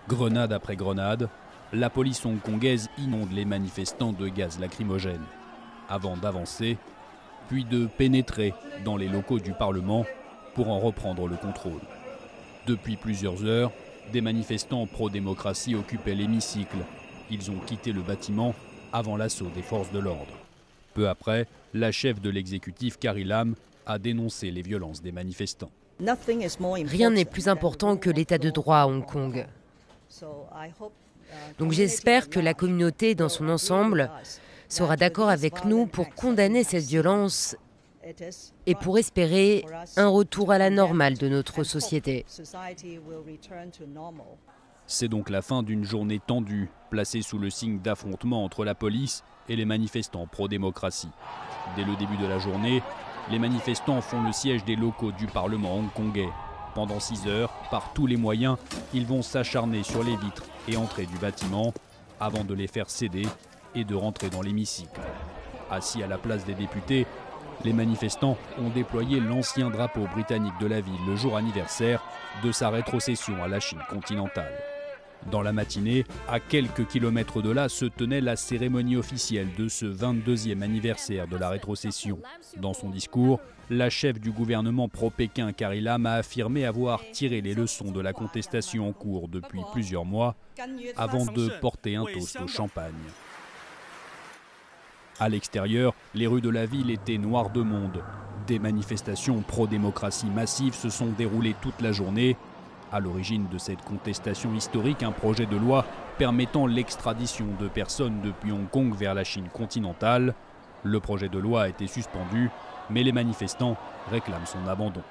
Grenade après grenade, la police hongkongaise inonde les manifestants de gaz lacrymogène, avant d'avancer, puis de pénétrer dans les locaux du Parlement pour en reprendre le contrôle. Depuis plusieurs heures, des manifestants pro-démocratie occupaient l'hémicycle. Ils ont quitté le bâtiment avant l'assaut des forces de l'ordre. Peu après, la chef de l'exécutif, Carrie Lam, a dénoncé les violences des manifestants. Rien n'est plus important que l'état de droit à Hong Kong. Donc j'espère que la communauté dans son ensemble sera d'accord avec nous pour condamner cette violence et pour espérer un retour à la normale de notre société. C'est donc la fin d'une journée tendue, placée sous le signe d'affrontement entre la police et les manifestants pro-démocratie. Dès le début de la journée, les manifestants font le siège des locaux du Parlement hongkongais. Pendant 6 heures, par tous les moyens, ils vont s'acharner sur les vitres et entrées du bâtiment avant de les faire céder et de rentrer dans l'hémicycle. Assis à la place des députés, les manifestants ont déployé l'ancien drapeau britannique de la ville le jour anniversaire de sa rétrocession à la Chine continentale. Dans la matinée, à quelques kilomètres de là, se tenait la cérémonie officielle de ce 22e anniversaire de la rétrocession. Dans son discours, la chef du gouvernement pro-Pékin, Carrie Lam, a affirmé avoir tiré les leçons de la contestation en cours depuis plusieurs mois avant de porter un toast au champagne. À l'extérieur, les rues de la ville étaient noires de monde. Des manifestations pro-démocratie massives se sont déroulées toute la journée. À l'origine de cette contestation historique, un projet de loi permettant l'extradition de personnes depuis Hong Kong vers la Chine continentale. Le projet de loi a été suspendu, mais les manifestants réclament son abandon.